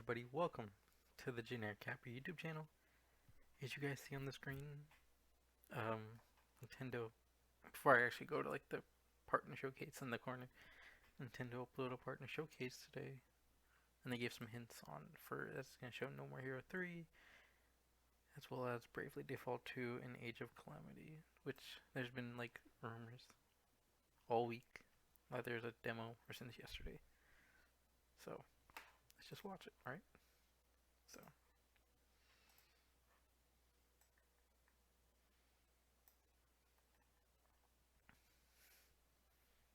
everybody, welcome to the Generic Capper YouTube channel. As you guys see on the screen, Nintendo, before I actually go to like the partner showcase in the corner, Nintendo uploaded a partner showcase today, and they gave some hints on for that's going to show No More Hero 3, as well as Bravely Default 2 and Age of Calamity, which there's been like rumors all week that there's a demo or since yesterday. So let's just watch it, alright? So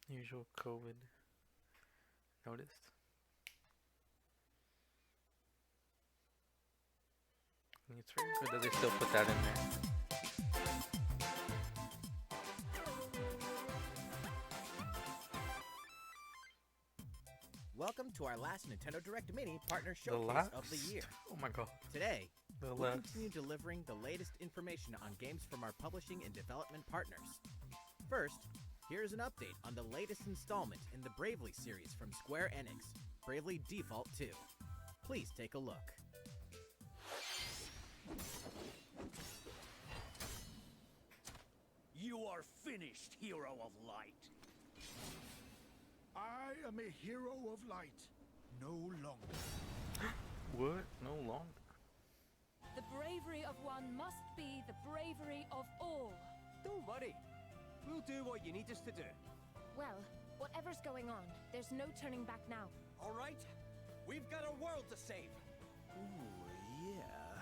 usual COVID notice. I think it's very good that they still put that in there. Welcome to our last Nintendo Direct Mini Partner The Showcase last? of the year. Oh my god. Today, The we'll last. continue delivering the latest information on games from our publishing and development partners. First, here's an update on the latest installment in the Bravely series from Square Enix, Bravely Default 2. Please take a look. You are finished, Hero of Light. I am a hero of light, no longer. What? No longer. The bravery of one must be the bravery of all. Don't worry. We'll do what you need us to do. Well, whatever's going on, there's no turning back now. All right? We've got a world to save. Ooh, yeah.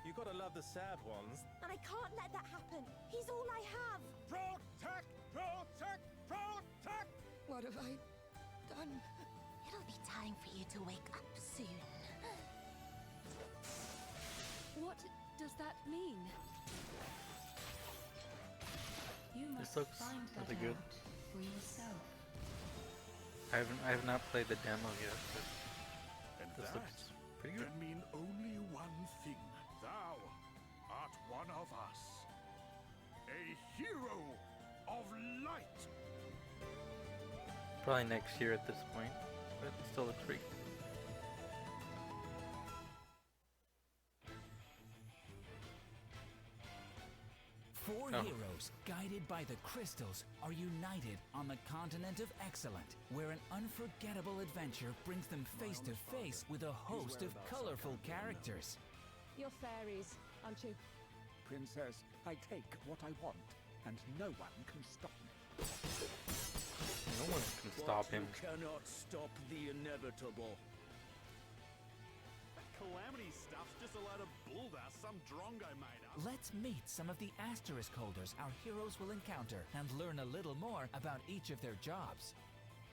You gotta love the sad ones. And I can't let that happen. He's all I have. Protect! Protect! Protect! What have I done? It'll be time for you to wake up soon. What does that mean? You This must looks find that really good. out for yourself. I have not played the demo yet, but And this that looks pretty good. can mean only one thing. Thou art one of us. A hero of light. Probably next year at this point, but it still looks pretty good. Four Oh. heroes, guided by the crystals, are united on the continent of Excellent, where an unforgettable adventure brings them face to face with a host of colorful characters. You're fairies, aren't you? Princess, I take what I want, and no one can stop me. No one can stop him. You cannot stop the inevitable. Calamity stuff's just a load of bulldust some drongo made up. Let's meet some of the asterisk holders our heroes will encounter and learn a little more about each of their jobs.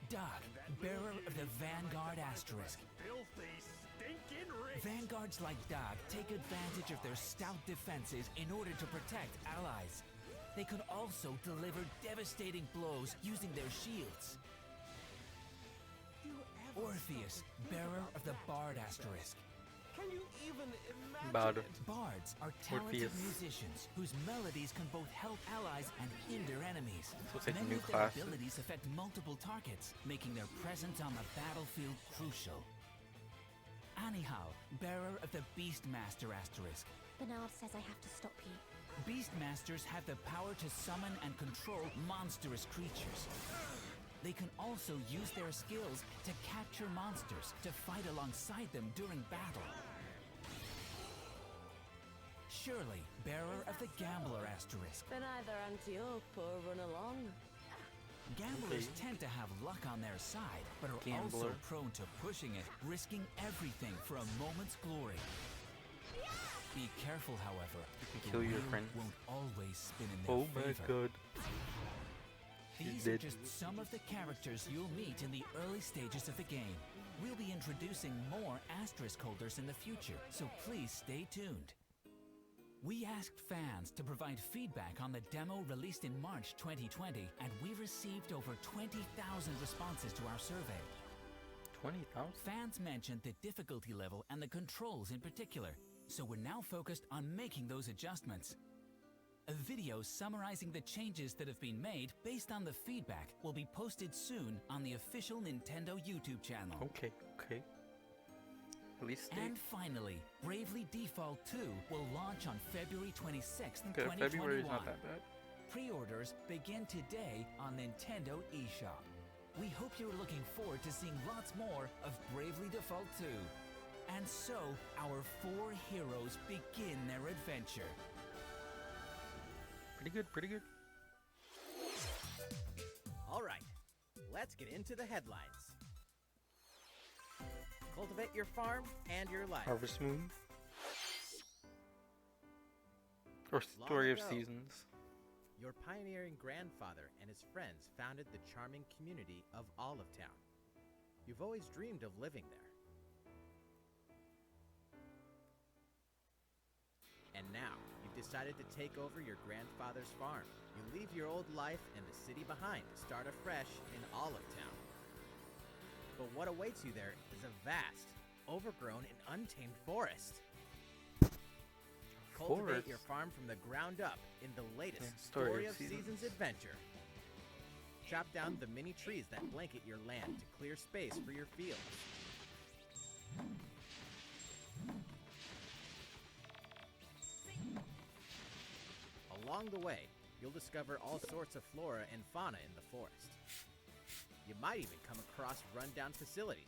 Doug, bearer of the Vanguard Asterisk. Filthy, stinking rich. Vanguards like Doug take advantage of their stout defenses in order to protect allies. They can also deliver devastating blows using their shields. Orpheus, bearer of the Bard Asterisk. Can you even imagine Bard. it? Bards are talented Orpheus. musicians whose melodies can both help allies and hinder enemies. So it's like a Many new of their class. abilities affect multiple targets, making their presence on the battlefield crucial. Anyhow, bearer of the Beastmaster Asterisk. Bernard says I have to stop you. Beastmasters have the power to summon and control monstrous creatures. They can also use their skills to capture monsters to fight alongside them during battle. Shirley, bearer of the Gambler Asterisk. Then either antelope or run along. Gamblers Okay. tend to have luck on their side, but are also Gambler. prone to pushing it, risking everything for a moment's glory. Be careful, however. You can The kill your wheel friends. won't always spin in their Oh my favor. god. These are dead. just some of the characters you'll meet in the early stages of the game. We'll be introducing more asterisk holders in the future, so please stay tuned. We asked fans to provide feedback on the demo released in March 2020, and we received over 20,000 responses to our survey. 20,000? Fans mentioned the difficulty level and the controls in particular, so we're now focused on making those adjustments. A video summarizing the changes that have been made based on the feedback will be posted soon on the official Nintendo YouTube channel. Okay, okay. Release date. And finally, Bravely Default 2 will launch on February 26th, Okay, 2021. February's not that bad. Pre-orders begin today on Nintendo eShop. We hope you're looking forward to seeing lots more of Bravely Default 2. And so, our 4 heroes begin their adventure. Pretty good, pretty good. All right, let's get into the headlines. Cultivate your farm and your life. Harvest Moon. Or Long Story of ago, Seasons. Your pioneering grandfather and his friends founded the charming community of Olive Town. You've always dreamed of living there. And now, you've decided to take over your grandfather's farm. You leave your old life and the city behind to start afresh in Olive Town. But what awaits you there is a vast, overgrown, and untamed forest. Cultivate your farm from the ground up in the latest Story of Seasons adventure. Chop down the many trees that blanket your land to clear space for your fields. Along the way, you'll discover all sorts of flora and fauna in the forest. You might even come across rundown facilities.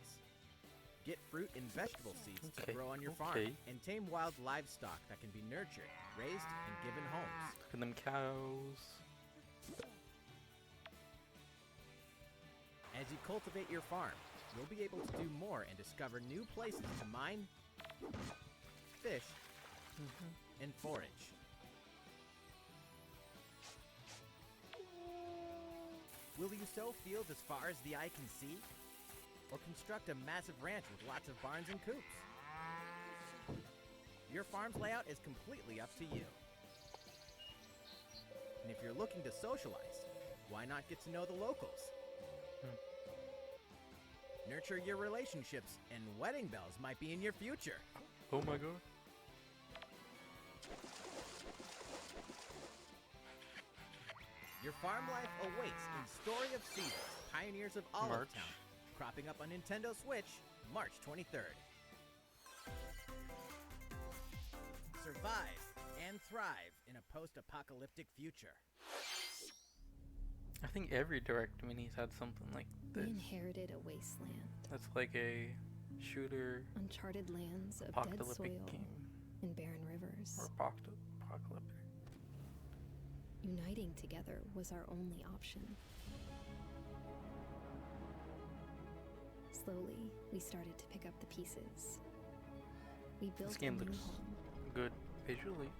Get fruit and vegetable seeds to grow on your farm, and tame wild livestock that can be nurtured, raised, and given homes. Look at them cows. As you cultivate your farm, you'll be able to do more and discover new places to mine, fish, and forage. Will you sow fields as far as the eye can see? Or construct a massive ranch with lots of barns and coops? Your farm's layout is completely up to you. And if you're looking to socialize, why not get to know the locals? Nurture your relationships, and wedding bells might be in your future. Oh my god. Your farm life awaits in Story of Seasons, Pioneers of Olive Town, cropping up on Nintendo Switch, March 23rd. Survive and thrive in a post-apocalyptic future. I think every Direct Mini's had something like this. We inherited a wasteland. That's like a shooter. Uncharted lands of dead soil and barren rivers. Or apocalyptic. Uniting together was our only option. Slowly, we started to pick up the pieces. We built This game a new looks home. good visually.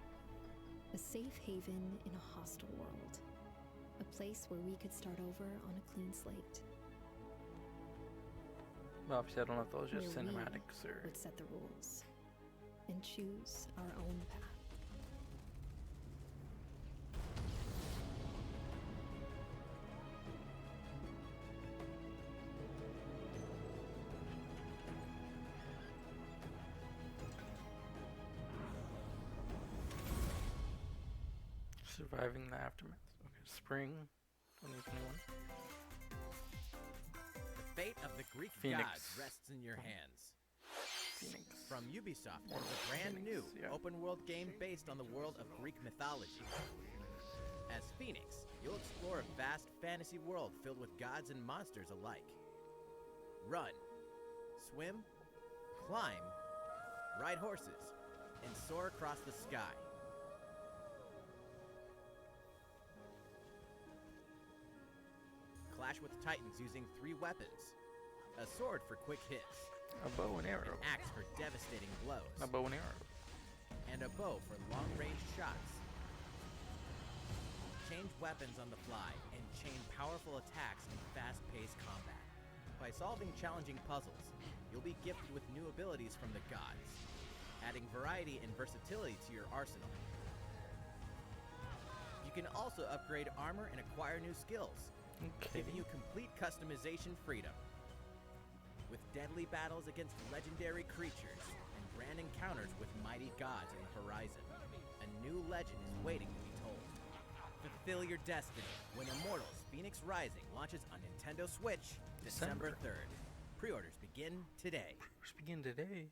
A safe haven in a hostile world. A place where we could start over on a clean slate. Well, obviously I don't know if those are just Where we cinematics or... would set the rules and choose our own path. Surviving the aftermath. Okay, spring 2021. The fate of the Greek Phoenix. gods rests in your hands. Phoenix. From Ubisoft, there's a brand new open-world game based on the world of Greek mythology. As Phoenix, you'll explore a vast fantasy world filled with gods and monsters alike. Run, swim, climb, ride horses, and soar across the sky. Clash with titans using 3 weapons. A sword for quick hits. A bow and arrow. An axe for devastating blows. A bow and arrow. And a bow for long-range shots. Change weapons on the fly and chain powerful attacks in fast-paced combat. By solving challenging puzzles, you'll be gifted with new abilities from the gods, adding variety and versatility to your arsenal. You can also upgrade armor and acquire new skills, giving you complete customization freedom. With deadly battles against legendary creatures and grand encounters with mighty gods on the horizon, a new legend is waiting to be told. Fulfill your destiny when Immortals Phoenix Rising launches on Nintendo Switch December 3rd. Pre-orders begin today. Pre-orders begin today.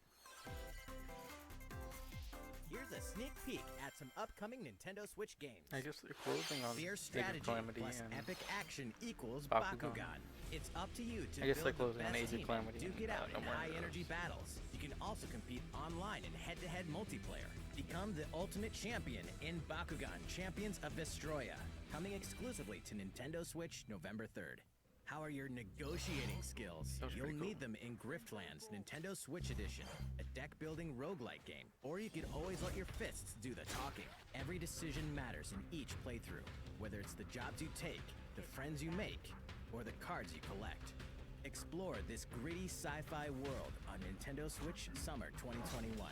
Here's a sneak peek at some upcoming Nintendo Switch games. I guess they're closing on Fierce Age of strategy Calamity plus and epic action equals Bakugan. Bakugan. It's up to you to I guess they're build the closing on best Age of team Calamity and duke and, it out No in More high-energy Heroes. battles. You can also compete online in head-to-head multiplayer. Become the ultimate champion in Bakugan Champions of Vestroia, coming exclusively to Nintendo Switch November 3rd. How are your negotiating skills? You'll need them in Griftlands Nintendo Switch Edition, a deck-building roguelike game. Or you could always let your fists do the talking. Every decision matters in each playthrough, whether it's the jobs you take, the friends you make, or the cards you collect. Explore this gritty sci-fi world on Nintendo Switch Summer 2021.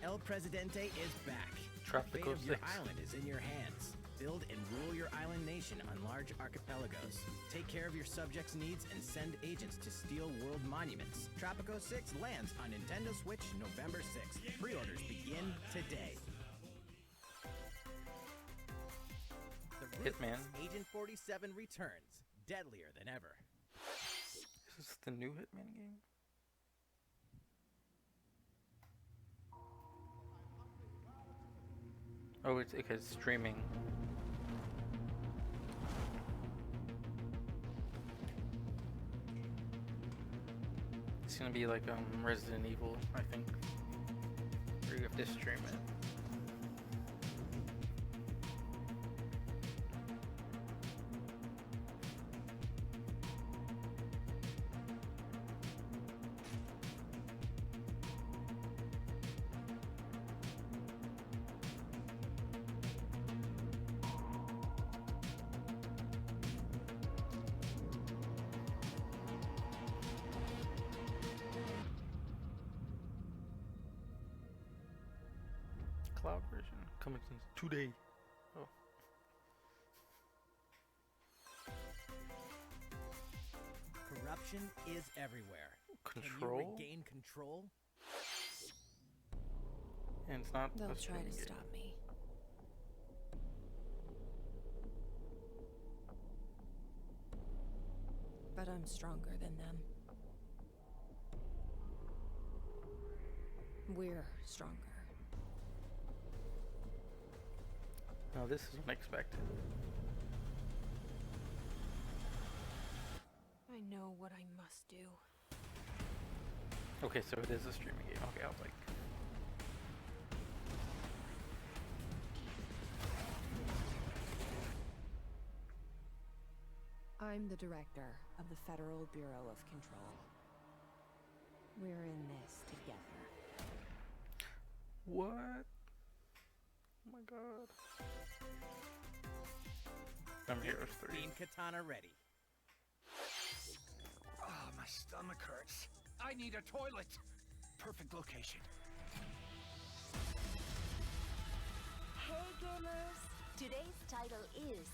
El Presidente is back. The fate Tropico of your 6. island is in your hands. Build and rule your island nation on large archipelagos. Take care of your subjects' needs and send agents to steal world monuments. Tropico 6 lands on Nintendo Switch November 6th. Pre-orders begin today. The Hitman. ruthless Agent 47 returns, deadlier than ever. Is this the new Hitman game? Oh, it's because it's streaming. It's gonna be like Resident Evil, I think. Where you have to stream it. Cloud version coming today. Oh. Corruption is everywhere. Control? Can you regain control? And it's not. They'll a try to streaming game. stop me. But I'm stronger than them. We're stronger. No, this is unexpected. I know what I must do. Okay, so it is a streaming game. Okay, I was like. I'm the director of the Federal Bureau of Control. We're in this together. What? Oh my god. I'm Heroes 3. Beam Katana ready. Oh, my stomach hurts. I need a toilet. Perfect location. Hey gamers! Today's title is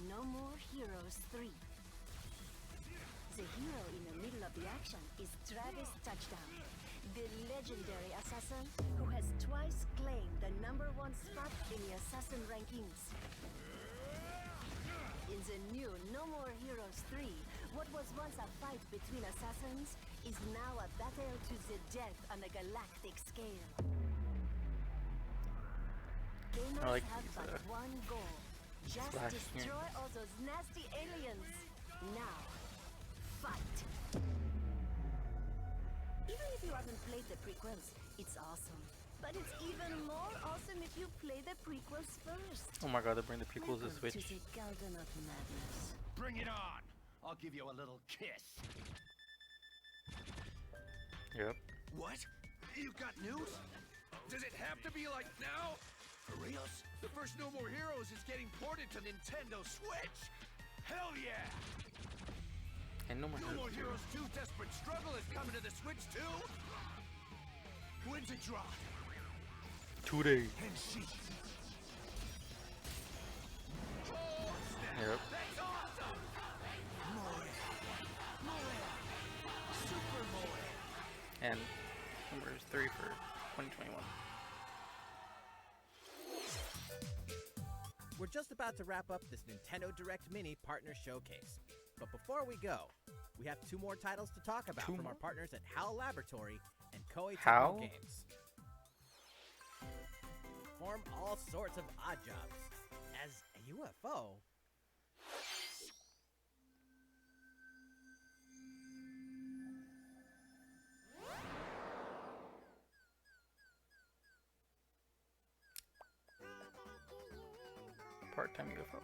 No More Heroes 3. The hero in the middle of the action is Travis Touchdown, the legendary assassin who has twice claimed the #1 spot in the assassin rankings. In the new No More Heroes 3, what was once a fight between assassins is now a battle to the death on a galactic scale. Gamers I like have these, but one goal. Just slash destroy units. all those nasty aliens. Now, fight. Even if you haven't played the prequels, it's awesome. But it's even more awesome if you play the prequels first. Oh my god, they bring the prequels to Welcome Switch. to the Garden of Madness. Bring it on. I'll give you a little kiss. Yep. What? You got news? Does it have to be like now? For reals? The first No More Heroes is getting ported to Nintendo Switch. Hell yeah! And No More No More Heroes Heroes 2 Desperate Struggle is coming to the Switch too? When's it drop? 2 days. And she. Yep. That's awesome! Moe. Moe. Super Moe. And numbers 3 for 2021. We're just about to wrap up this Nintendo Direct Mini Partner Showcase. But before we go, we have 2 more titles to talk about Two from more? our partners at HAL Laboratory and Koei How? Tecmo Games. Perform all sorts of odd jobs. As a UFO, Part-time UFO.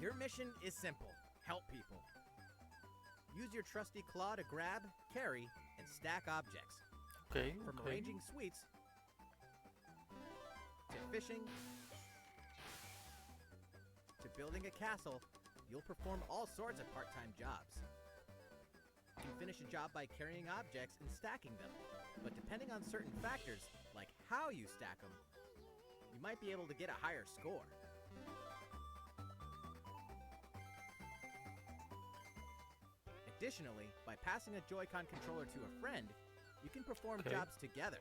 your mission is simple. Help people. Use your trusty claw to grab, carry, and stack objects. Okay. From okay. arranging sweets to fishing to building a castle, you'll perform all sorts of part-time jobs. You can finish a job by carrying objects and stacking them, but depending on certain factors, like how you stack them, you might be able to get a higher score. Additionally, by passing a Joy-Con controller to a friend, you can perform Okay. jobs together.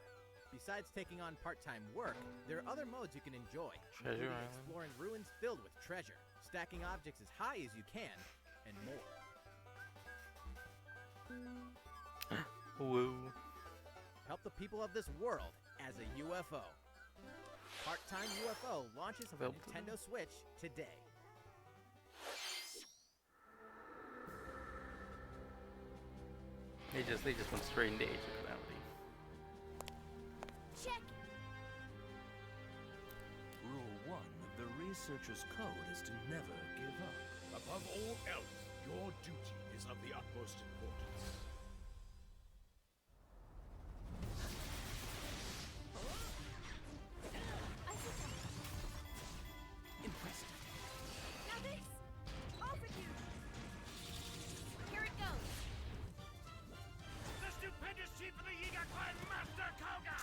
Besides taking on part-time work, there are other modes you can enjoy, Treasure including Island. exploring ruins filled with treasure, stacking objects as high as you can, and more. Woo. Help the people of this world as a UFO. Part-time UFO launches on Available to Nintendo Switch today. They just went straight into Age of Calamity. Check! Rule 1 of the researcher's code is to never give up. Above all else, your duty is of the utmost importance. Impressive. Now this! Off with you! Here it goes! The stupendous chief of the Yiga clan, Master Koga!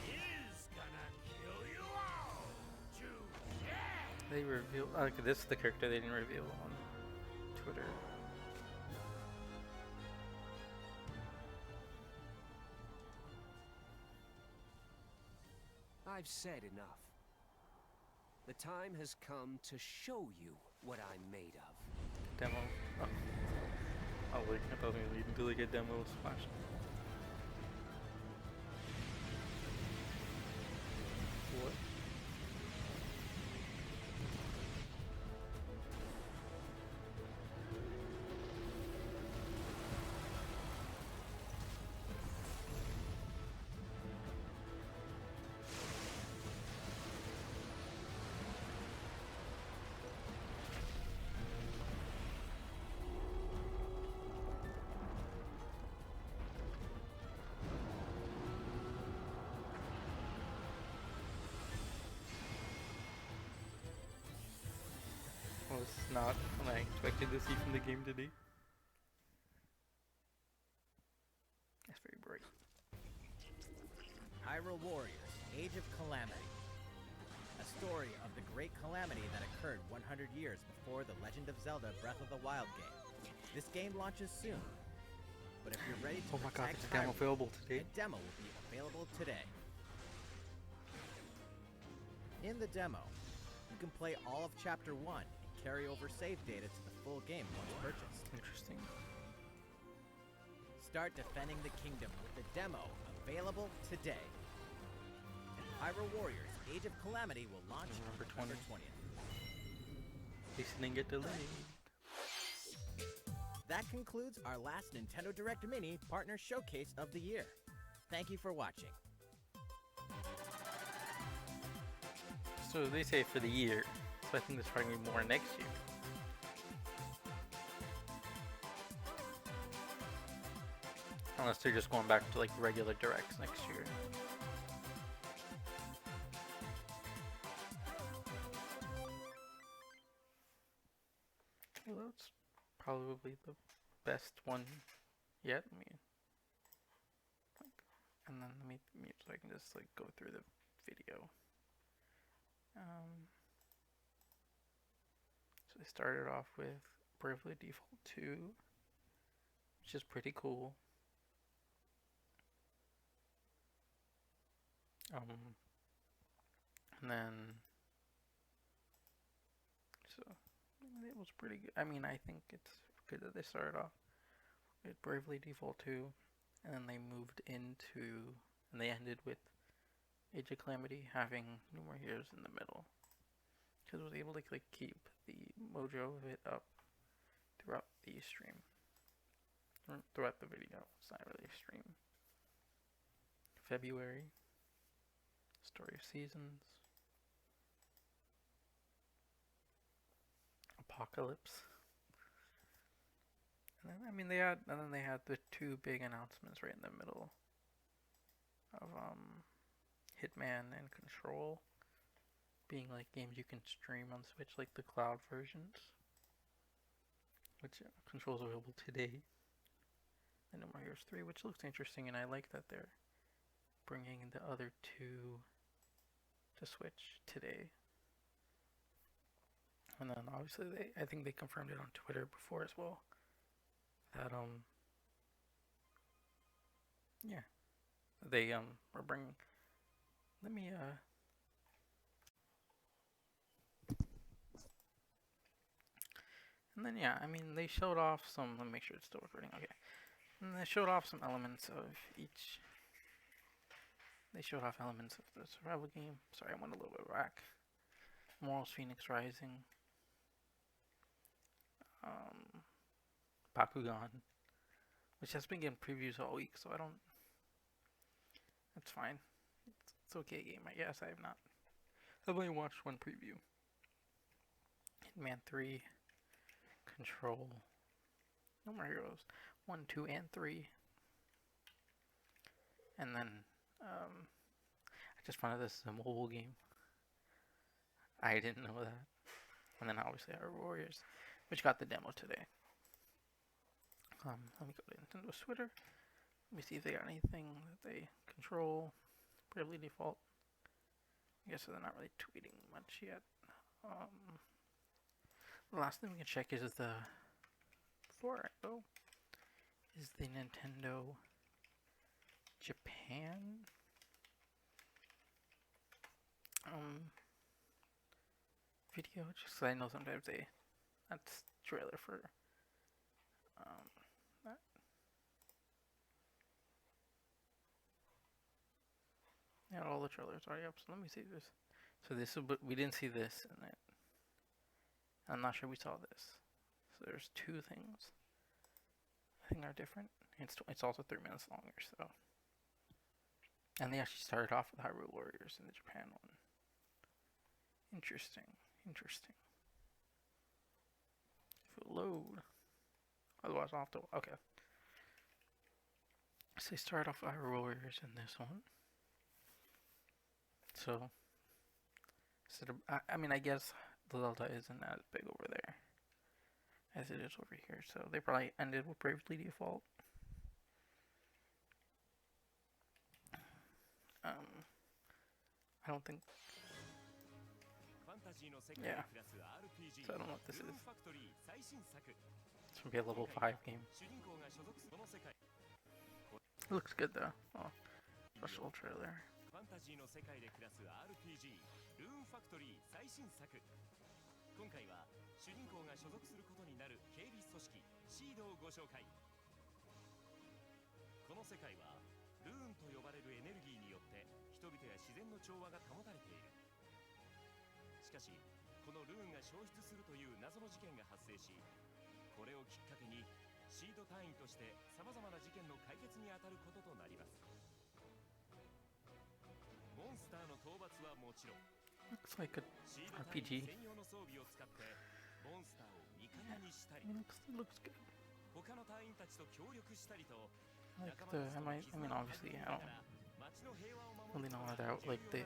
Is gonna kill you all today! They reveal. Okay, this is the character they didn't reveal on Twitter. I've said enough. The time has come to show you what I'm made of. Demo. Oh, oh wait, I thought we were leading to like a demo splash. What? Was not what I expected to see from the game today. That's very bright. Hyrule Warriors: Age of Calamity. A story of the great calamity that occurred 100 years before The Legend of Zelda Breath of the Wild game. This game launches soon, but if you're ready to Oh my god, protect there's a demo Hyrule, available today. a demo will be available today. In the demo, you can play all of Chapter 1 and carry over save data to the full game once purchased. Interesting. Start defending the kingdom with the demo available today. Hyrule Warriors: Age of Calamity will launch November November 20th. At least it didn't get delayed. That concludes our last Nintendo Direct Mini Partner Showcase of the year. Thank you for watching. So they say for the year, so I think there's probably gonna be more next year. Unless they're just going back to like regular directs next year. Well, that's probably the best one yet. I mean, and then let me mute so I can just like go through the video. So they started off with Bravely Default 2, which is pretty cool. And then, so it was pretty good. I mean, I think it's good that they started off with Bravely Default 2, and then they moved into, and they ended with Age of Calamity having No More Heroes in the middle, because it was able to like keep the mojo of it up throughout the stream, or throughout the video. It's not really a stream. February, Story of Seasons, Apocalypse. And then, I mean, they had the two big announcements right in the middle of Hitman and Control being like games you can stream on Switch, like the cloud versions, which Control is available today. And No More Heroes 3, which looks interesting, and I like that they're bringing the other two to Switch today. And then obviously I think they confirmed it on Twitter before as well. That yeah, they are bringing. Let me And then yeah, I mean they showed off some. Let me make sure it's still recording. Okay, and they showed off some elements of each. They showed off elements of the survival game. Sorry, I went a little bit back. Morals Phoenix Rising. Bakugan, which has been getting previews all week, so I don't. That's fine. It's okay game, I guess. I've only watched one preview. Hitman 3, Control, No More Heroes 1, 2, and 3, and then I just found out this is a mobile game. I didn't know that. And then obviously our Warriors, which got the demo today. Let me go to Nintendo's Twitter. Let me see if they got anything that they control. Bravely Default. I guess they're not really tweeting much yet. The last thing we can check is before I go, is the Nintendo Japan video, just so I know sometimes that's trailer for that. Yeah, all the trailers are up, so let me see this. So this is, but we didn't see this in it. I'm not sure we saw this. So there's two things I think are different. It's also 3 minutes longer, so. And they actually started off with Hyrule Warriors in the Japan one. Interesting. Interesting. If it load. Otherwise I'll have to, okay. So they start off with Hyrule Warriors in this one. So I mean, I guess the Delta isn't as big over there as it is over here. So they probably ended with Bravely Default. I don't think. Yeah. So I don't know what this is. This would be a level 5 game. It looks good though. Oh, special trailer. ファンタジーの世界で暮らす RPG ルーンファクトリー最新作。今回は主人公が所属することになる警備組織シードをご紹介。この世界はルーンと呼ばれるエネルギーによって人々や自然の調和が保たれている。しかしこのルーンが消失するという謎の事件が発生し、これをきっかけにシード隊員としてさまざまな事件の解決に当たることとなります。 Looks like a RPG. Yeah, looks good. I mean, obviously, I don't really know without like the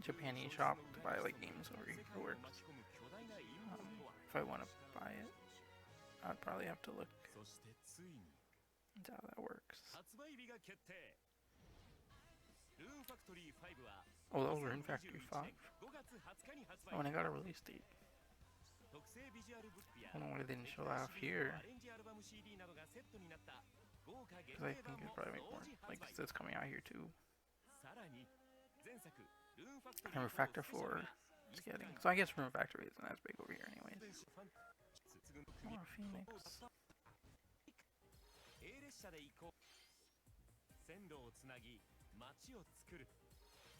Japanese shop to buy like games over here works. If I want to buy it, I'd probably have to look into how that works. Oh, that was Rune Factory 5. Oh, and I got a release date. I don't know why they didn't show that off here. Because I think it'd probably make more. Like, it's coming out here too. And Rune Factor 4 is getting. So I guess Rune Factory isn't as big over here, anyways. Oh, Oh, Phoenix. A 列車で行こう。線路をつなぎ街を作る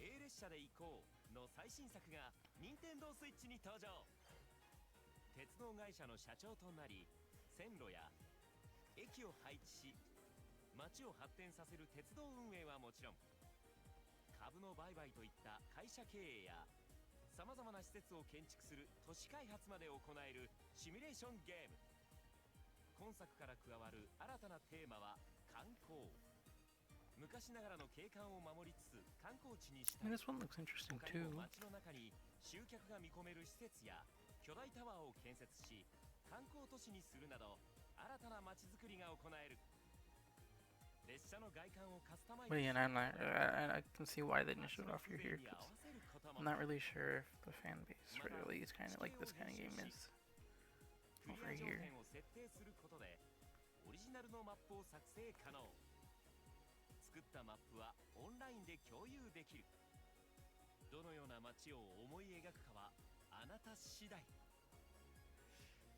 A 列車で行こうの最新作が任天堂スイッチに登場。鉄道会社の社長となり、線路や駅を配置し街を発展させる鉄道運営はもちろん、株の売買といった会社経営やさまざまな施設を建築する都市開発まで行えるシミュレーションゲーム。今作から加わる新たなテーマは観光。昔ながらの景観を守りつつ観光地にしたり、 This one looks interesting 他に too. も街の中に集客が見込める施設や巨大タワーを建設し観光都市にするなど新たな街づくりが行える。列車の外観をカスタマイズ But yeah, and I can see why they didn't show it off here, because I'm not really sure if the fan base for really is kind of like this kind of game is クリ over ア条 here. 件を設定することでオリジナルのマップを作成可能。作ったマップはオンラインで共有できる。どのような街を思い描くかはあなた次第。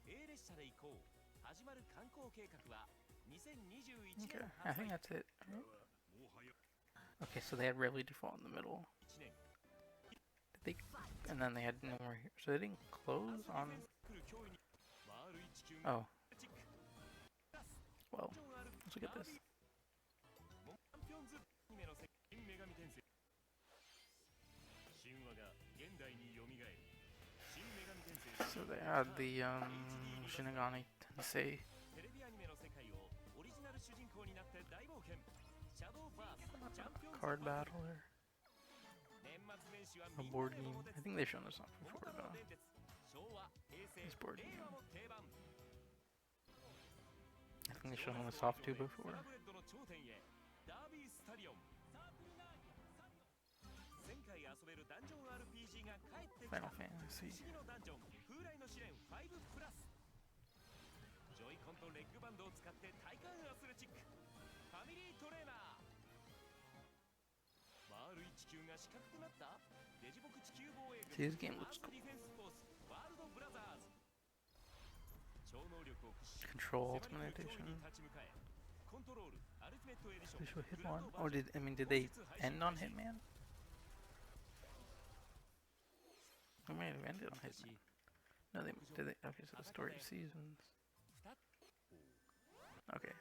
A 列車で行こう始まる観光計画は2021 Okay, 年 I 発 think 売。 that's it. Okay, so they had Bravely Default in the middle. Did they? And then they had No More Heroes. So they didn't close on. Oh. Well, let's look at this. So they had the Shinigami Tensei テレビアニメの世界をオリジナル主人公になって大冒険。シャドーバースチャンピオンズ card battler, 年末年始は a みんな board で game. 桃 I 鉄 think they've shown this one 桃 before 太郎 though. 電鉄昭和平成 This board 令 game. 和も定番。 I think they've shown this off too サ before. ラブレッドの頂点へダービースタリオン。前回遊べるダンジョン RPG が帰ってきた。 Final 不 Fantasy. 思議のダンジョン風来の試練5プラス。ジョイコンとレッグバンドを使って体感アスレチックファミリートレーナー。丸い地球が四角くなったデジボク地球防衛 See, this 軍 game アー looks スディフェンスフォースワールドブラザーズ。超能力を駆使し Control 迫り Ultimate 来る脅威 Edition. に立ち向かえ。コントロールアルティメットエディショ They ン show グラン Hitman. ド Oh, バージョン did they end on Hitman? They may have ended on Hitman. No, they did. They okay, so the story seasons. Okay.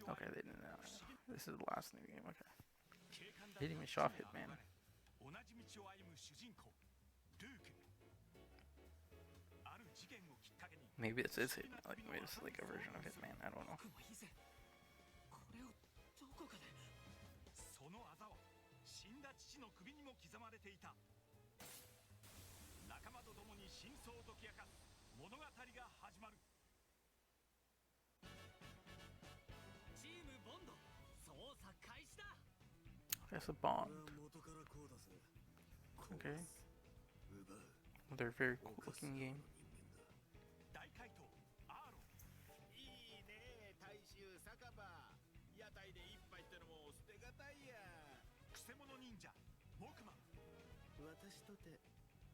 Okay, they didn't. This is the last new game. Okay. They didn't even show off Hitman. 同じ道を歩む主人公ルーク。ある事件をきっかけに Maybe this is Hitman. Like maybe this is like a version of Hitman. I don't know. そのあざは死んだ父の首にも刻まれていた。仲間と共に真相を解き明かす物語が始まる。チームボンド捜査開始だ。 That's a Bond. Okay. They're very cool looking game. 大怪盗アーロン。いいね大衆酒場。屋台で一杯ってのも捨てがたいや。くせ者忍者モクマン。私とて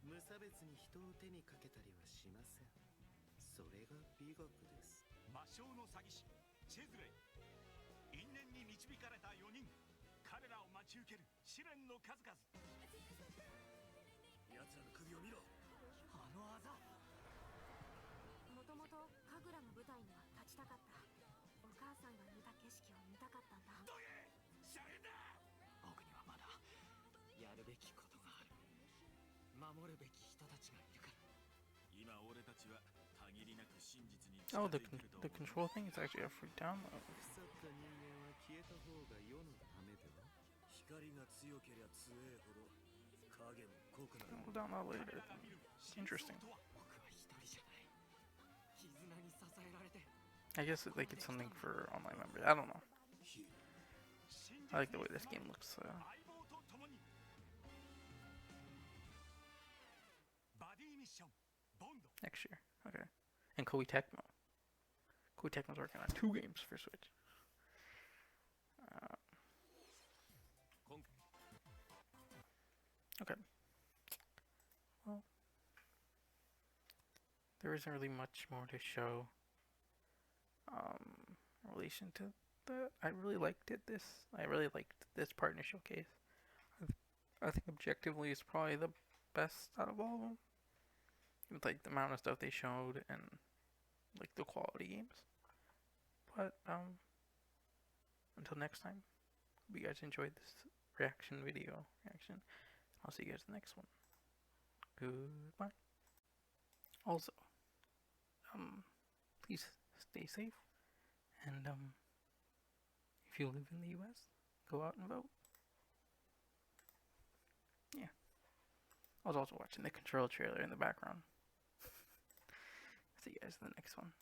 無差別に人を手にかけたりはしません。それが美学です。魔性の詐欺師チェズレイ。因縁に導かれた4人。彼らを待ち受ける試練の数々。奴らの首を見ろ。あのあざ。もともと神楽の舞台には立ちたかった。お母さんが見た景色を見たかったんだ。どけシャレだ。僕にはまだやるべきことがある。守るべき人たちがいるから。今俺たちは限りなく真実に Oh, the control thing is actually a free download. 腐った人間は消えた方が世のためでは。光が強けりゃ強えほど影も濃くなる。 We'll download later. Interesting. 僕は一人じゃない。絆に支えられて。 I guess like it's something for online members. I don't know. I like the way this game looks. 相棒と共にバディミッションボンド。 Next year. Okay. And Koei Tecmo. Koei Tecmo's working on 2 games for Switch. Okay. there isn't really much more to show in relation to that. I really liked this partner showcase. I think objectively it's probably the best out of all of them. With like the amount of stuff they showed and like the quality games. But until next time, hope you guys enjoyed this reaction. I'll see you guys in the next one. Goodbye. Also, please stay safe, and if you live in the US, go out and vote. Yeah. I was also watching the Control trailer in the background. See you guys in the next one.